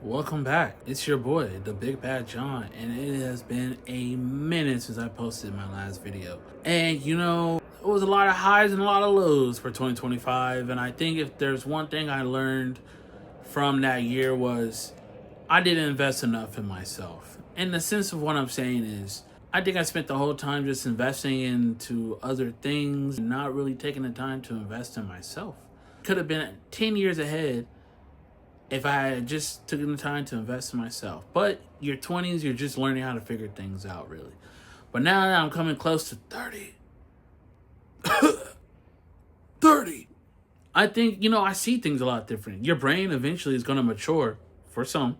Welcome back. It's your boy, the Big Bad John, and it has been a minute since I posted my last video. And it was a lot of highs and a lot of lows for 2025, and I think if there's one thing I learned from that year was I didn't invest enough in myself. In the sense of what I'm saying is, I think I spent the whole time just investing into other things and not really taking the time to invest in myself. Could have been 10 years ahead if I had just taken the time to invest in myself. But your 20s, you're just learning how to figure things out, really. But now that I'm coming close to 30, 30, I think, I see things a lot different. Your brain eventually is going to mature for some.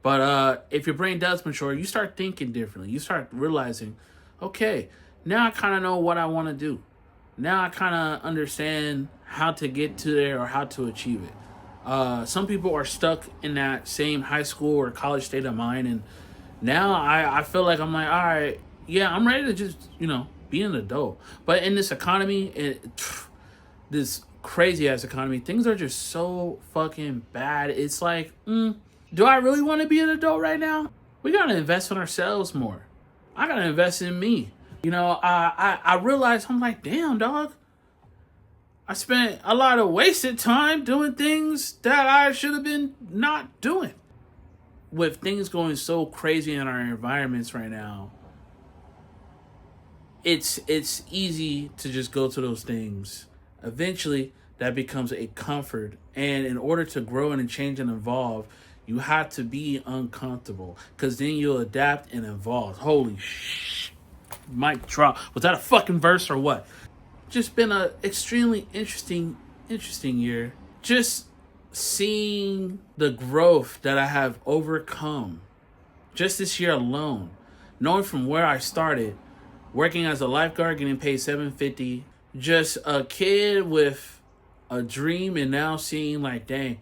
But if your brain does mature, you start thinking differently. You start realizing, okay, now I kind of know what I want to do. Now I kind of understand how to get to there or how to achieve it. Some people are stuck in that same high school or college state of mind, and now I feel like I'm like, all right, yeah, I'm ready to just be an adult. But in this economy, this crazy ass economy, things are just so fucking bad. It's like, do I really want to be an adult right now? We gotta invest in ourselves more. I gotta invest in me. I realized, I'm like, damn, dog. I spent a lot of wasted time doing things that I should have been not doing. With things going so crazy in our environments right now, it's easy to just go to those things. Eventually, that becomes a comfort. And in order to grow and change and evolve, you have to be uncomfortable. Because then you'll adapt and evolve. Holy shit. Mic drop. Was that a fucking verse or what? Just been a extremely interesting year. Just seeing the growth that I have overcome just this year alone, knowing from where I started, working as a lifeguard, getting paid $750, just a kid with a dream, and now seeing like, dang,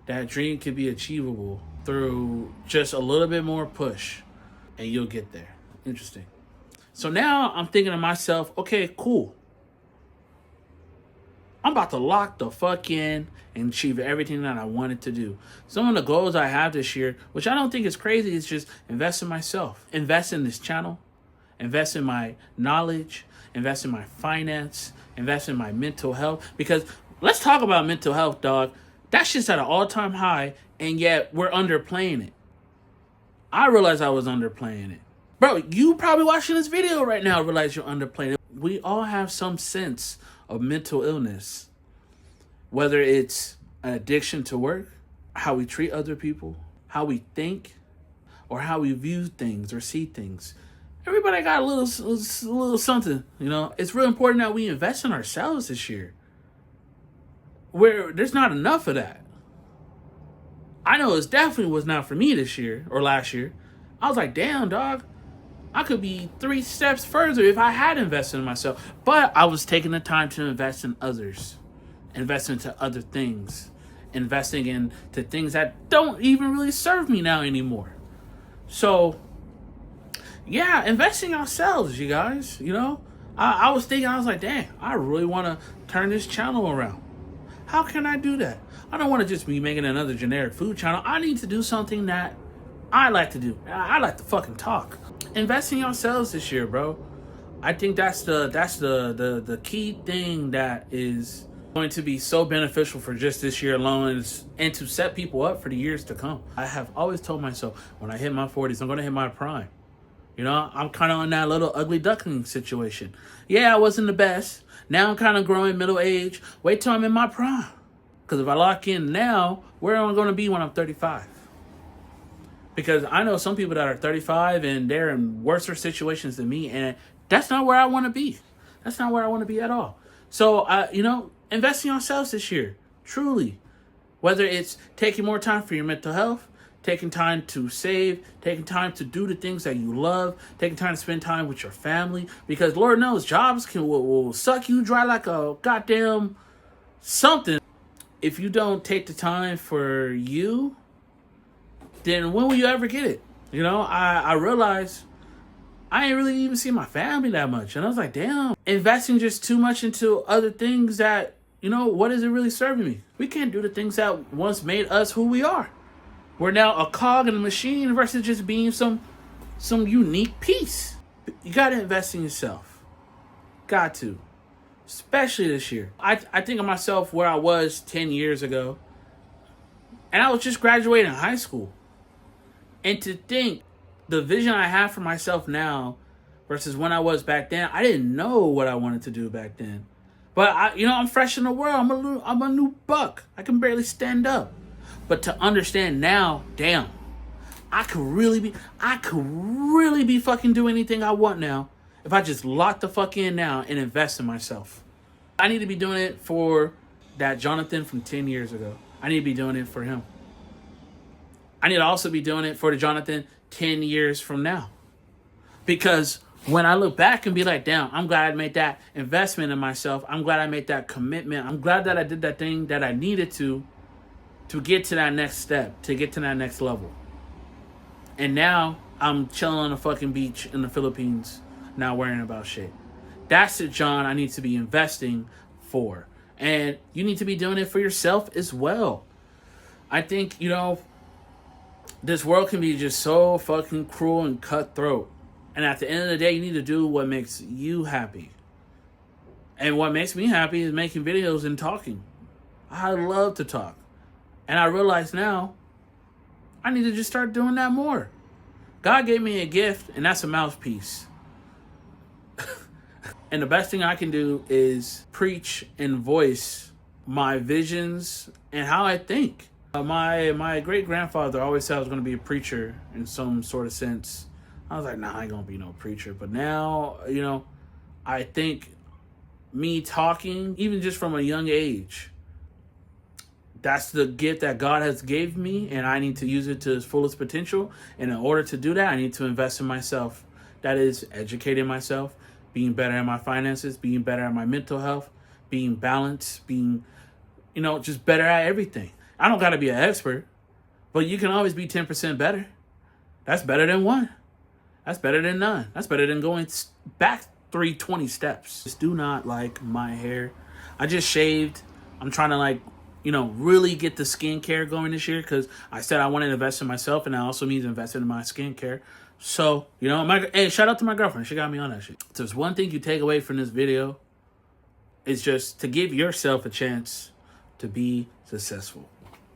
that dream could be achievable through just a little bit more push, and you'll get there. Interesting. So now I'm thinking to myself, okay, cool. I'm about to lock the fuck in and achieve everything that I wanted to do. Some of the goals I have this year, which I don't think is crazy, is just invest in myself. Invest in this channel. Invest in my knowledge. Invest in my finance. Invest in my mental health. Because let's talk about mental health, dog. That shit's at an all-time high, and yet we're underplaying it. I realized I was underplaying it. Bro, you probably watching this video right now realize you're underplaying it. We all have some sense of mental illness, whether it's an addiction to work, how we treat other people, how we think, or how we view things or see things. Everybody got a little something, It's real important that we invest in ourselves this year. Where there's not enough of that. I know it definitely was not for me this year or last year. I was like, damn, dog. I could be 3 steps further if I had invested in myself. But I was taking the time to invest in others. Invest into other things. Investing into things that don't even really serve me now anymore. So, yeah, investing in ourselves, you guys. I was thinking, I was like, dang, I really want to turn this channel around. How can I do that? I don't want to just be making another generic food channel. I need to do something that I like to do. I like to fucking talk. Invest in yourselves this year, bro. I think that's the key thing that is going to be so beneficial for just this year alone, and to set people up for the years to come. I have always told myself, when I hit my 40s, I'm going to hit my prime. I'm kind of on that little ugly duckling situation. Yeah, I wasn't the best. Now I'm kind of growing middle age. Wait till I'm in my prime. Because if I lock in now, where am I going to be when I'm 35? Because I know some people that are 35 and they're in worse situations than me, and that's not where I want to be. That's not where I want to be at all. So, invest in yourselves this year, truly. Whether it's taking more time for your mental health, taking time to save, taking time to do the things that you love, taking time to spend time with your family. Because Lord knows, jobs will suck you dry like a goddamn something. If you don't take the time for you, then when will you ever get it? I realized I ain't really even see my family that much. And I was like, damn, investing just too much into other things that, what is it really serving me? We can't do the things that once made us who we are. We're now a cog in the machine versus just being some unique piece. You gotta invest in yourself. Got to. Especially this year. I think of myself where I was 10 years ago. And I was just graduating high school. And to think the vision I have for myself now versus when I was back then, I didn't know what I wanted to do back then. But I'm fresh in the world. I'm a new buck. I can barely stand up. But to understand now, damn, I could really be fucking doing anything I want now if I just lock the fuck in now and invest in myself. I need to be doing it for that Jonathan from 10 years ago. I need to be doing it for him. I need to also be doing it for the Jonathan 10 years from now. Because when I look back and be like, damn, I'm glad I made that investment in myself. I'm glad I made that commitment. I'm glad that I did that thing that I needed to get to that next step, to get to that next level. And now I'm chilling on a fucking beach in the Philippines, not worrying about shit. That's the John I need to be investing for. And you need to be doing it for yourself as well. I think, this world can be just so fucking cruel and cutthroat. And at the end of the day, you need to do what makes you happy. And what makes me happy is making videos and talking. I love to talk. And I realize now, I need to just start doing that more. God gave me a gift, and that's a mouthpiece. And the best thing I can do is preach and voice my visions and how I think. My great-grandfather always said I was going to be a preacher in some sort of sense. I was like, nah, I ain't going to be no preacher. But now, I think me talking, even just from a young age, that's the gift that God has gave me, and I need to use it to its fullest potential. And in order to do that, I need to invest in myself. That is educating myself, being better at my finances, being better at my mental health, being balanced, being, just better at everything. I don't got to be an expert, but you can always be 10% better. That's better than 1. That's better than none. That's better than going back 320 steps. Just do not like my hair. I just shaved. I'm trying to really get the skincare going this year because I said I want to invest in myself, and I also need to invest in my skincare. So, hey, shout out to my girlfriend. She got me on that shit. So there's one thing you take away from this video is just to give yourself a chance to be successful.